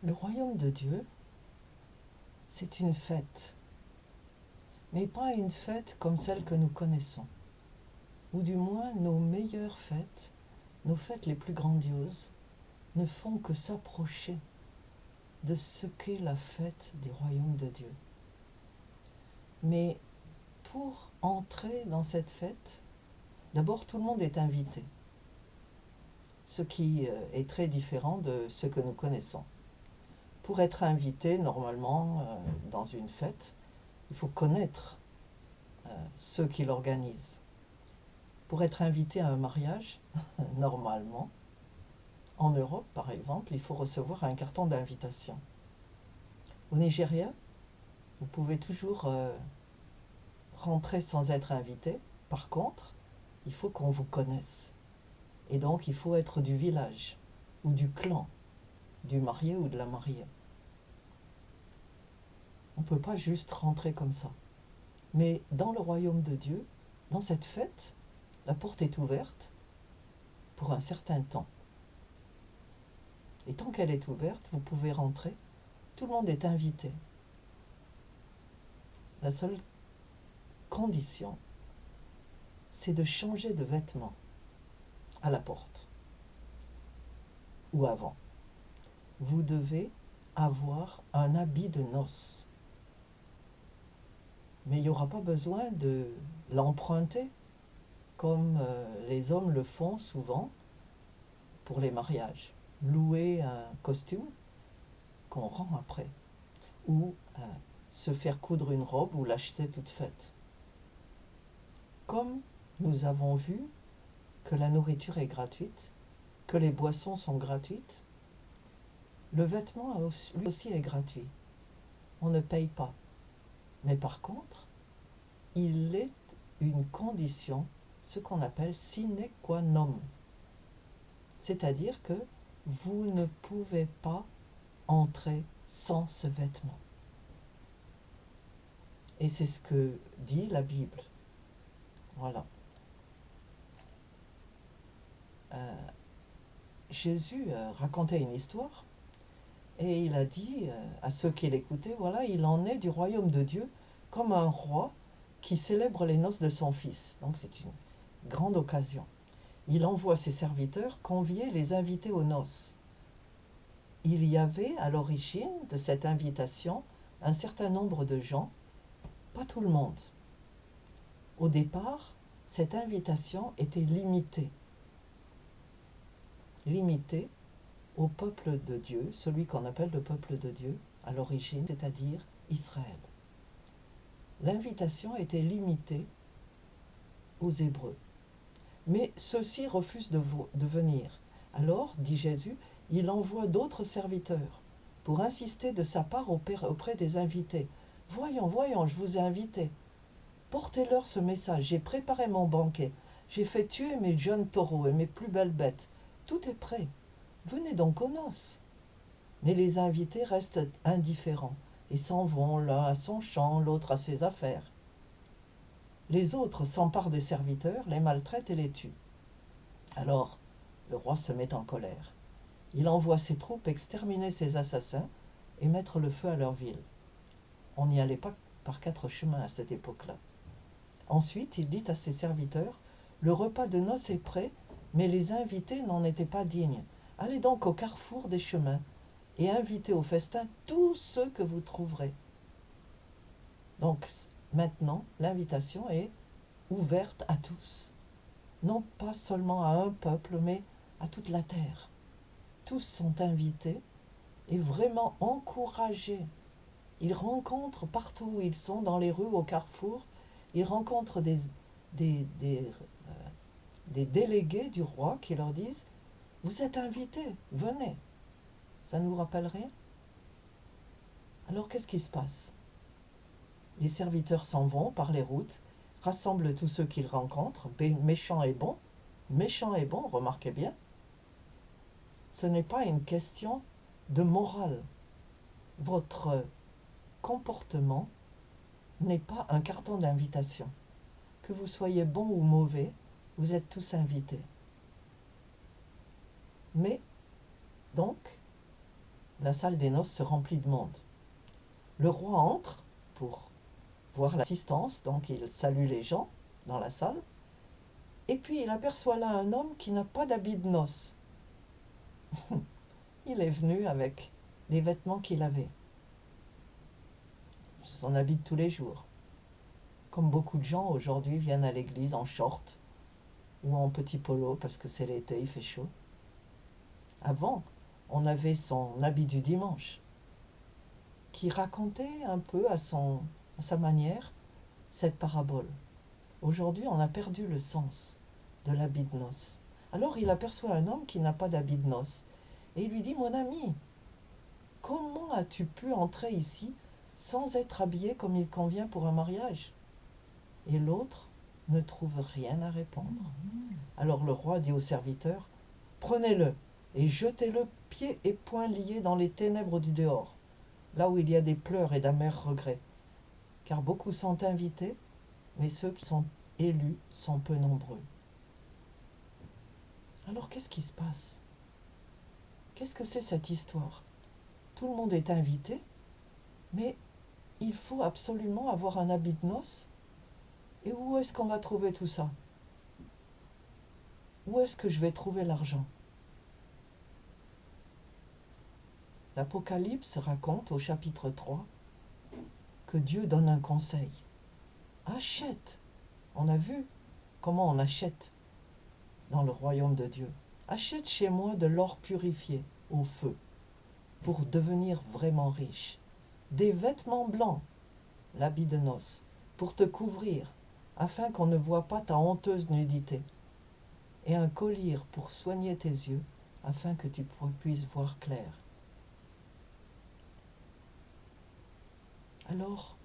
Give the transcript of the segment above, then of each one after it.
Le royaume de Dieu, c'est une fête, mais pas une fête comme celle que nous connaissons, ou du moins nos meilleures fêtes, nos fêtes les plus grandioses, ne font que s'approcher de ce qu'est la fête du royaume de Dieu. Mais pour entrer dans cette fête, d'abord tout le monde est invité, ce qui est très différent de ce que nous connaissons. Pour être invité, normalement, dans une fête, il faut connaître ceux qui l'organisent. Pour être invité à un mariage, normalement, en Europe par exemple, il faut recevoir un carton d'invitation. Au Nigeria, vous pouvez toujours rentrer sans être invité. Par contre, il faut qu'on vous connaisse. Et donc, il faut être du village ou du clan, du marié ou de la mariée. On ne peut pas juste rentrer comme ça. Mais dans le royaume de Dieu, dans cette fête, la porte est ouverte pour un certain temps. Et tant qu'elle est ouverte, vous pouvez rentrer. Tout le monde est invité. La seule condition, c'est de changer de vêtements à la porte ou avant. Vous devez avoir un habit de noces. Mais il n'y aura pas besoin de l'emprunter comme les hommes le font souvent pour les mariages. Louer un costume qu'on rend après, ou se faire coudre une robe ou l'acheter toute faite. Comme nous avons vu que la nourriture est gratuite, que les boissons sont gratuites, le vêtement lui aussi est gratuit. On ne paye pas. Mais par contre, il est une condition, ce qu'on appelle sine qua non. C'est-à-dire que vous ne pouvez pas entrer sans ce vêtement. Et c'est ce que dit la Bible. Voilà. Jésus racontait une histoire et il a dit à ceux qui l'écoutaient, voilà, il en est du royaume de Dieu comme un roi qui célèbre les noces de son fils. Donc c'est une grande occasion. Il envoie ses serviteurs convier les invités aux noces. Il y avait à l'origine de cette invitation un certain nombre de gens, pas tout le monde. Au départ, cette invitation était limitée au peuple de Dieu, celui qu'on appelle le peuple de Dieu à l'origine, c'est-à-dire Israël. L'invitation était limitée aux Hébreux. Mais ceux-ci refusent de venir. Alors, dit Jésus, il envoie d'autres serviteurs pour insister de sa part auprès des invités. Voyons, je vous ai invités. Portez-leur ce message. J'ai préparé mon banquet. J'ai fait tuer mes jeunes taureaux et mes plus belles bêtes. Tout est prêt. Venez donc aux noces. Mais les invités restent indifférents et s'en vont, l'un à son champ, l'autre à ses affaires. Les autres s'emparent des serviteurs, les maltraitent et les tuent. Alors, le roi se met en colère. Il envoie ses troupes exterminer ces assassins et mettre le feu à leur ville. On n'y allait pas par 4 chemins à cette époque-là. Ensuite, il dit à ses serviteurs, « Le repas de noces est prêt, mais les invités n'en étaient pas dignes. Allez donc au carrefour des chemins et invitez au festin tous ceux que vous trouverez. » Donc, maintenant, l'invitation est ouverte à tous. Non pas seulement à un peuple, mais à toute la terre. Tous sont invités et vraiment encouragés. Ils rencontrent partout où ils sont, dans les rues, au carrefour, ils rencontrent des délégués du roi qui leur disent « Vous êtes invités, venez ». Ça ne vous rappelle rien? Alors qu'est-ce qui se passe? Les serviteurs s'en vont par les routes, rassemblent tous ceux qu'ils rencontrent, méchants et bons, remarquez bien. Ce n'est pas une question de morale. Votre comportement n'est pas un carton d'invitation. Que vous soyez bon ou mauvais, vous êtes tous invités. Mais, donc, la salle des noces se remplit de monde. Le roi entre pour voir l'assistance, donc il salue les gens dans la salle, et puis il aperçoit là un homme qui n'a pas d'habit de noces. Il est venu avec les vêtements qu'il avait, son habit de tous les jours. Comme beaucoup de gens aujourd'hui viennent à l'église en short ou en petit polo parce que c'est l'été, il fait chaud. Avant, on avait son habit du dimanche qui racontait un peu à sa manière cette parabole. Aujourd'hui, on a perdu le sens de l'habit de noces. Alors il aperçoit un homme qui n'a pas d'habit de noces et il lui dit: mon ami, comment as-tu pu entrer ici sans être habillé comme il convient pour un mariage? Et l'autre ne trouve rien à répondre. Alors le roi dit au serviteur: prenez-le et jetez-le pieds et poings liés dans les ténèbres du dehors, là où il y a des pleurs et d'amers regrets. Car beaucoup sont invités, mais ceux qui sont élus sont peu nombreux. Alors qu'est-ce qui se passe? Qu'est-ce que c'est cette histoire? Tout le monde est invité, mais il faut absolument avoir un habit de noces. Et où est-ce qu'on va trouver tout ça? Où est-ce que je vais trouver l'argent? L'Apocalypse raconte au chapitre 3 que Dieu donne un conseil. Achète. On a vu comment on achète dans le royaume de Dieu. Achète chez moi de l'or purifié au feu pour devenir vraiment riche. Des vêtements blancs, l'habit de noces, pour te couvrir, afin qu'on ne voie pas ta honteuse nudité. Et un collier pour soigner tes yeux, afin que tu puisses voir clair. Alors,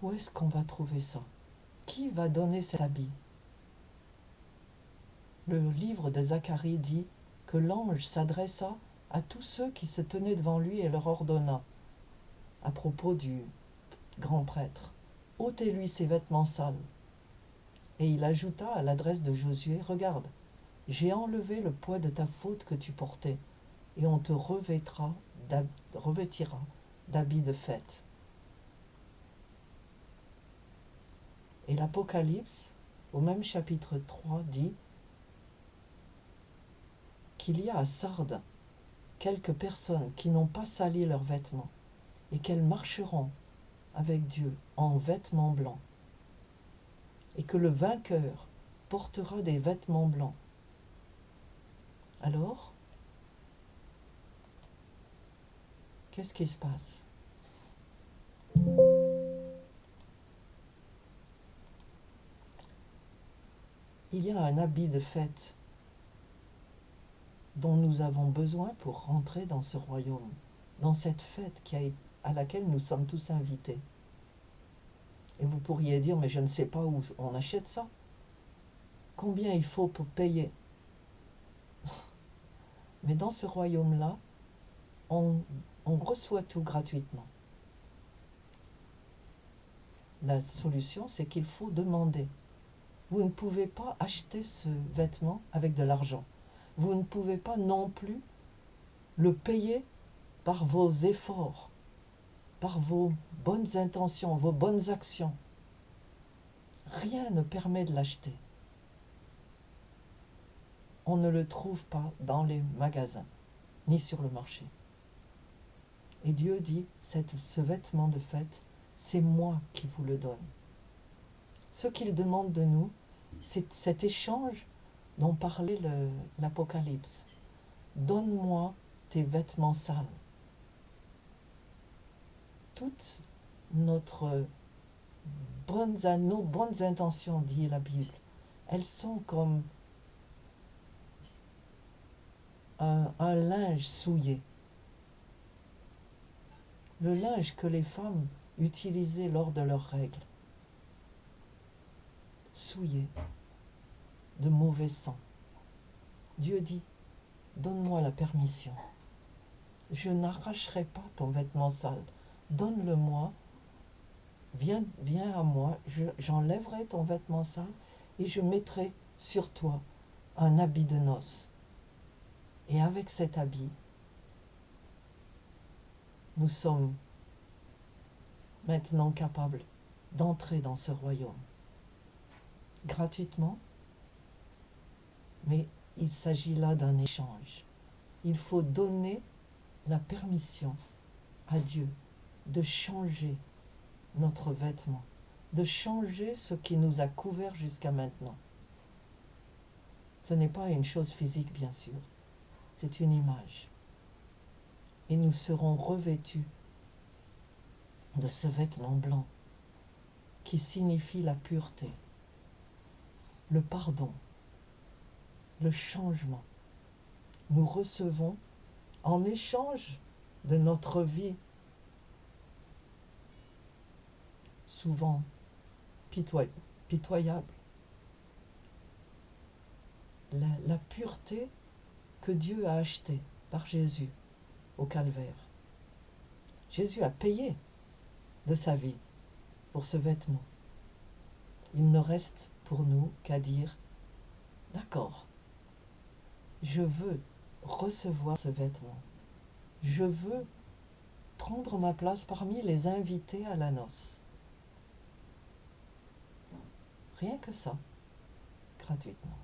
où est-ce qu'on va trouver ça? Qui va donner cet habit? Le livre de Zacharie dit que l'ange s'adressa à tous ceux qui se tenaient devant lui et leur ordonna, à propos du grand prêtre: ôtez-lui ses vêtements sales. Et il ajouta à l'adresse de Josué: regarde, j'ai enlevé le poids de ta faute que tu portais, et on te revêtira d'habits de fête. Et l'Apocalypse, au même chapitre 3, dit qu'il y a à Sardes quelques personnes qui n'ont pas sali leurs vêtements et qu'elles marcheront avec Dieu en vêtements blancs, et que le vainqueur portera des vêtements blancs. Alors, qu'est-ce qui se passe? Il y a un habit de fête dont nous avons besoin pour rentrer dans ce royaume, dans cette fête à laquelle nous sommes tous invités. Et vous pourriez dire: mais je ne sais pas où on achète ça. Combien il faut pour payer? Mais dans ce royaume-là, on reçoit tout gratuitement. La solution, c'est qu'il faut demander. Vous ne pouvez pas acheter ce vêtement avec de l'argent. Vous ne pouvez pas non plus le payer par vos efforts, par vos bonnes intentions, vos bonnes actions. Rien ne permet de l'acheter. On ne le trouve pas dans les magasins, ni sur le marché. Et Dieu dit: ce vêtement de fête, c'est moi qui vous le donne. Ce qu'il demande de nous, c'est cet échange dont parlait l'Apocalypse. Donne-moi tes vêtements sales. Toutes nos bonnes intentions, dit la Bible, elles sont comme un linge souillé. Le linge que les femmes utilisaient lors de leurs règles. Souillé de mauvais sang. Dieu dit: donne-moi la permission. Je n'arracherai pas ton vêtement sale. Donne-le-moi. Viens à moi. J'enlèverai ton vêtement sale et je mettrai sur toi un habit de noces. Et avec cet habit, nous sommes maintenant capables d'entrer dans ce royaume gratuitement, mais il s'agit là d'un échange. Il faut donner la permission à Dieu de changer notre vêtement, de changer ce qui nous a couverts jusqu'à maintenant. Ce n'est pas une chose physique, bien sûr, c'est une image. Et nous serons revêtus de ce vêtement blanc qui signifie la pureté, le pardon, le changement. Nous recevons en échange de notre vie souvent pitoyable, la pureté que Dieu a achetée par Jésus au calvaire. Jésus a payé de sa vie pour ce vêtement. Il ne reste pour nous qu'à dire, d'accord, je veux recevoir ce vêtement. Je veux prendre ma place parmi les invités à la noce. Rien que ça, gratuitement.